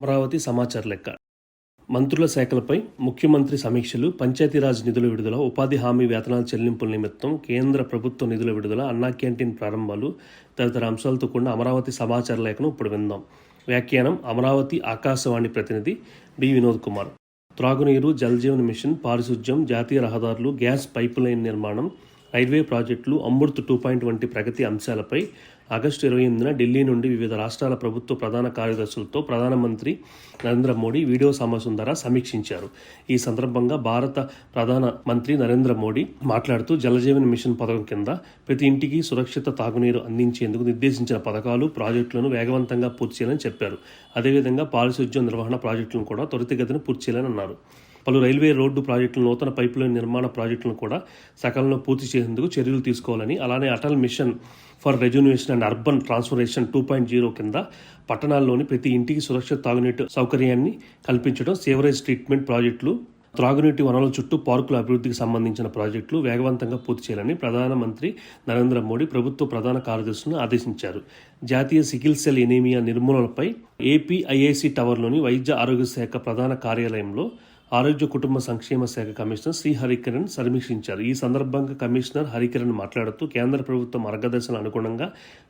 అమరావతి సమాచార లెక్క. మంత్రుల శాఖలపై ముఖ్యమంత్రి సమీక్షలు, పంచాయతీరాజ్ నిధుల విడుదల, ఉపాధి హామీ వేతనాల చెల్లింపుల నిమిత్తం కేంద్ర ప్రభుత్వ నిధుల విడుదల, అన్నా క్యాంటీన్ ప్రారంభాలు తదితర అంశాలతో కూడిన అమరావతి సమాచార లేఖను ఇప్పుడు విందాం. వ్యాఖ్యానం అమరావతి ఆకాశవాణి ప్రతినిధి డి వినోద్ కుమార్. త్రాగునీరు, జలజీవన్ మిషన్, పారిశుధ్యం, జాతీయ రహదారులు, గ్యాస్ పైప్ లైన్ నిర్మాణం, రైల్వే ప్రాజెక్టులు, అమృత్ 2.0 వంటి ప్రగతి అంశాలపై ఆగస్టు 28న ఢిల్లీ నుండి వివిధ రాష్ట్రాల ప్రభుత్వ ప్రధాన కార్యదర్శులతో ప్రధానమంత్రి నరేంద్ర మోడీ వీడియో సమావేశం ద్వారా సమీక్షించారు. ఈ సందర్భంగా భారత ప్రధాన మంత్రి నరేంద్ర మోడీ మాట్లాడుతూ జలజీవన్ మిషన్ పథకం కింద ప్రతి ఇంటికి సురక్షిత తాగునీరు అందించేందుకు నిర్దేశించిన పథకాలు, ప్రాజెక్టులను వేగవంతంగా పూర్తి చేయాలని చెప్పారు. అదేవిధంగా పారిశుధ్యం నిర్వహణ ప్రాజెక్టులను కూడా త్వరితగతిన పూర్తి చేయాలని అన్నారు. పలు రైల్వే రోడ్డు ప్రాజెక్టులు, నూతన పైపులైన్ నిర్మాణ ప్రాజెక్టులను కూడా సకాలంలో పూర్తి చేసేందుకు చర్యలు తీసుకోవాలని, అలానే Atal mission for rejuvenation and urban transformation 2.0 కింద పట్టణాల్లోని ప్రతి ఇంటికి సురక్షిత తాగునీటి సౌకర్యాన్ని కల్పించడం, సేవరేజ్ ట్రీట్మెంట్ ప్రాజెక్టులు, త్రాగునీటి వనరుల చుట్టూ పార్కుల అభివృద్ధికి సంబంధించిన ప్రాజెక్టులు వేగవంతంగా పూర్తి చేయాలని ప్రధానమంత్రి నరేంద్ర మోడీ ప్రభుత్వ ప్రధాన కార్యదర్శులను ఆదేశించారు. జాతీయ సికిల్ సెల్ ఎనీమియా నిర్మూలనపై ఏపీఐఐసి టవర్లోని వైద్య ఆరోగ్య శాఖ ప్రధాన కార్యాలయంలో ఆరోగ్య కుటుంబ సంక్షేమ శాఖ కమిషనర్ శ్రీ హరికిరణ్ సమీక్షించారు. ఈ సందర్భంగా కమిషనర్ హరికిరణ్ మాట్లాడుతూ కేంద్ర ప్రభుత్వం మార్గదర్శనాల అనుగుణంగా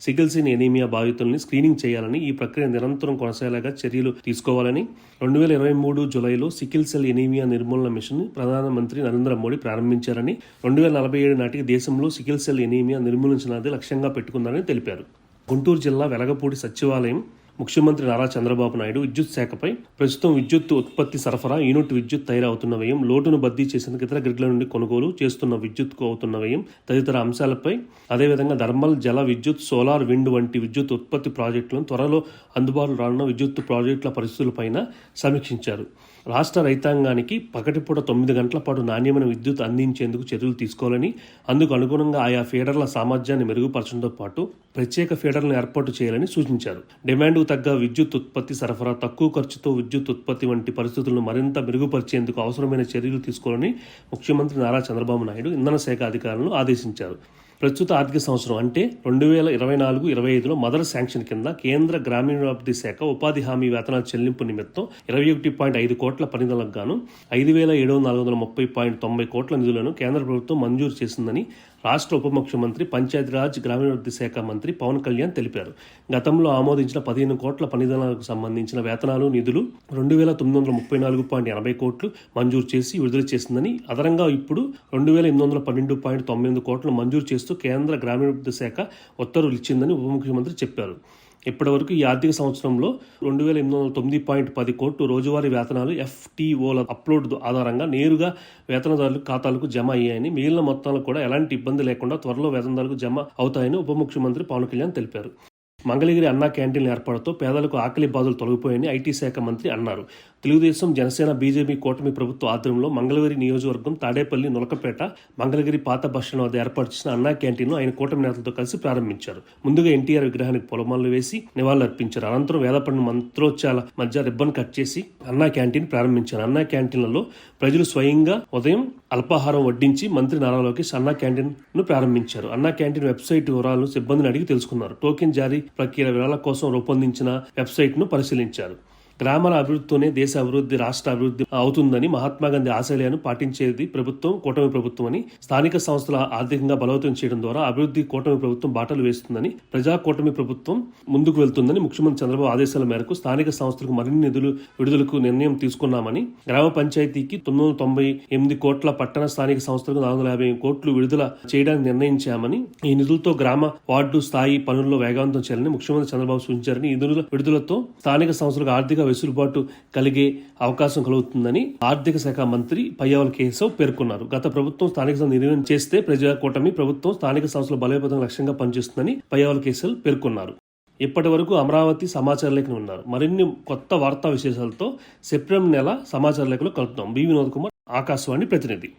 సికిల్ సెల్ ఎనీమియా బాధితుల్ని స్క్రీనింగ్ చేయాలని, ఈ ప్రక్రియ నిరంతరం కొనసాగేలాగా చర్యలు తీసుకోవాలని 2023 జూలైలో సికిల్ సెల్ ఎనీమియా నిర్మూలన మిషన్ ప్రధానమంత్రి నరేంద్ర మోడీ ప్రారంభించారని, 2047 నాటికి దేశంలో సికిల్ సెల్ ఎనీమియా నిర్మూలించినది లక్ష్యంగా పెట్టుకుందని తెలిపారు. గుంటూరు జిల్లా వెలగపూడి సచివాలయం ముఖ్యమంత్రి నారా చంద్రబాబు నాయుడు విద్యుత్ శాఖపై ప్రస్తుతం విద్యుత్ ఉత్పత్తి సరఫరా, యూనిట్ విద్యుత్ తయారవుతున్న వ్యయం, లోటును భర్తీ చేసేందుకు ఇతర గ్రిడ్ల నుండి కొనుగోలు చేస్తున్న విద్యుత్కు అవుతున్న వ్యయం తదితర అంశాలపై, అదేవిధంగా థర్మల్, జల విద్యుత్, సోలార్, విండ్ వంటి విద్యుత్ ఉత్పత్తి ప్రాజెక్టులను త్వరలో అందుబాటులో రానున్న విద్యుత్ ప్రాజెక్టుల పరిస్థితులపైన సమీక్షించారు. రాష్ట్ర రైతాంగానికి పగటిపూట 9 గంటల పాటు నాణ్యమైన విద్యుత్ అందించేందుకు చర్యలు తీసుకోవాలని, అందుకు అనుగుణంగా ఆయా ఫీడర్ల సామర్థ్యాన్ని మెరుగుపరచడంతో పాటు ప్రత్యేక ఫీడర్లను ఏర్పాటు చేయాలని సూచించారు. డిమాండ్కు తగ్గ విద్యుత్ ఉత్పత్తి సరఫరా, తక్కువ ఖర్చుతో విద్యుత్ ఉత్పత్తి వంటి పరిస్థితులను మరింత మెరుగుపరిచేందుకు అవసరమైన చర్యలు తీసుకోవాలని ముఖ్యమంత్రి నారా చంద్రబాబు నాయుడు ఇంధన శాఖ అధికారులను ఆదేశించారు. ప్రస్తుత ఆర్థిక సంవత్సరం అంటే 2024-25లో మొదటి శాంక్షన్ కింద కేంద్ర గ్రామీణాభివృద్ధి శాఖ ఉపాధి హామీ వేతనాల చెల్లింపు నిమిత్తం 21.5 కోట్ల పనిదినాలకు గాను 5,730.90 కోట్ల నిధులను కేంద్ర ప్రభుత్వం మంజూరు చేసిందని రాష్ట్ర ఉప ముఖ్యమంత్రి, పంచాయతీరాజ్, గ్రామీణాభివృద్ధి శాఖ మంత్రి పవన్ కళ్యాణ్ తెలిపారు. గతంలో ఆమోదించిన 15 కోట్ల పనిదినాలకు సంబంధించిన వేతనాలు, నిధులు 2,934.80 కోట్లు మంజూరు చేసి విడుదల చేసిందని, అదనంగా ఇప్పుడు 2,812.98 కోట్లు మంజూరు చేస్తూ కేంద్ర గ్రామీణాభివృద్ధి శాఖ ఉత్తర్వులు ఇచ్చిందని ఉప ముఖ్యమంత్రి చెప్పారు. ఇప్పటి వరకు ఈ ఆర్థిక సంవత్సరంలో 2,809.10 కోట్లు రోజువారీ వేతనాలు FTOల అప్లోడ్ ఆధారంగా నేరుగా వేతనదారుల ఖాతాలకు జమ అయ్యాయని, మిగిలిన మొత్తాలు కూడా ఎలాంటి ఇబ్బంది లేకుండా త్వరలో వేతనదారులకు జమ అవుతాయని ఉప ముఖ్యమంత్రి పవన్ కళ్యాణ్ తెలిపారు. మంగళగిరి అన్నా క్యాంటీన్ల ఏర్పాటుతో పేదలకు ఆకలి బాధలు తొలగిపోయాయని ఐటీ శాఖ మంత్రి అన్నారు. తెలుగుదేశం, జనసేన, బీజేపీ కూటమి ప్రభుత్వ ఆధ్వర్యంలో మంగళగిరి నియోజకవర్గం తాడేపల్లి, నులకపేట, మంగళగిరి పాత బస్టాండ్ వద్ద ఏర్పాటు చేసిన అన్నా క్యాంటీన్ను ఆయన కూటమి నేతలతో కలిసి ప్రారంభించారు. ముందుగా ఎన్టీఆర్ విగ్రహానికి పొలమాలలు వేసి నివాళులర్పించారు. అనంతరం వేదపడిన మంత్రోచ్చాల మధ్య రిబ్బన్ కట్ చేసి అన్నా క్యాంటీన్ ప్రారంభించారు. అన్నా క్యాంటీన్లలో ప్రజలు స్వయంగా ఉదయం అల్పాహారం వడ్డించి మంత్రి నారా లోకేష్ అన్నా క్యాంటీన్ ను ప్రారంభించారు. అన్నా క్యాంటీన్ వెబ్సైట్ వివరాలను సిబ్బందిని అడిగి తెలుసుకున్నారు. టోకెన్ జారీ ప్రక్రియ వివరాల కోసం రూపొందించిన వెబ్సైట్ ను పరిశీలించారు. గ్రామాల అభివృద్ధితోనే దేశ అభివృద్ధి, రాష్ట్ర అభివృద్ధి అవుతుందని, మహాత్మాగాంధీ ఆశయాలను పాటించేది ప్రభుత్వం, కూటమి ప్రభుత్వం అని, స్థానిక సంస్థల ఆర్థికంగా బలోపేతం చేయడం ద్వారా అభివృద్ధి కూటమి ప్రభుత్వం బాటలు వేస్తుందని, ప్రజా కూటమి ప్రభుత్వం ముందుకు వెళ్తుందని ముఖ్యమంత్రి చంద్రబాబు ఆదేశాల మేరకు స్థానిక సంస్థలకు మరిన్ని నిధులు విడుదలకు నిర్ణయం తీసుకున్నామని, గ్రామ పంచాయతీకి 998 కోట్ల, పట్టణ స్థానిక సంస్థలకు 450 కోట్లు విడుదల చేయడానికి నిర్ణయించామని, ఈ నిధులతో గ్రామ, వార్డు స్థాయి పనుల్లో వేగవంతం చేయాలని ముఖ్యమంత్రి చంద్రబాబు సూచించారని, ఈ నిధుల విడుదలతో స్థానిక సంస్థలకు ఆర్థిక వెసులుబాటు కలిగే అవకాశం కలుగుతుందని ఆర్థిక శాఖ మంత్రి పయ్యావుల కేశవ్ పేర్కొన్నారు. గత ప్రభుత్వం స్థానిక సంస్థలు నిర్ణయం చేస్తే ప్రజా కూటమి ప్రభుత్వం స్థానిక సంస్థల బలోపేతం లక్ష్యంగా పనిచేస్తుందని పయ్యావుల కేశవ్ పేర్కొన్నారు. ఇప్పటి వరకు అమరావతి సమాచార లేఖను ఉన్నారు. మరిన్ని కొత్త వార్తా విశేషాలతో సెప్టెంబర్ నెల సమాచార లేఖలో కలుపుతాం. బి వినోద్ కుమార్, ఆకాశవాణి ప్రతినిధి.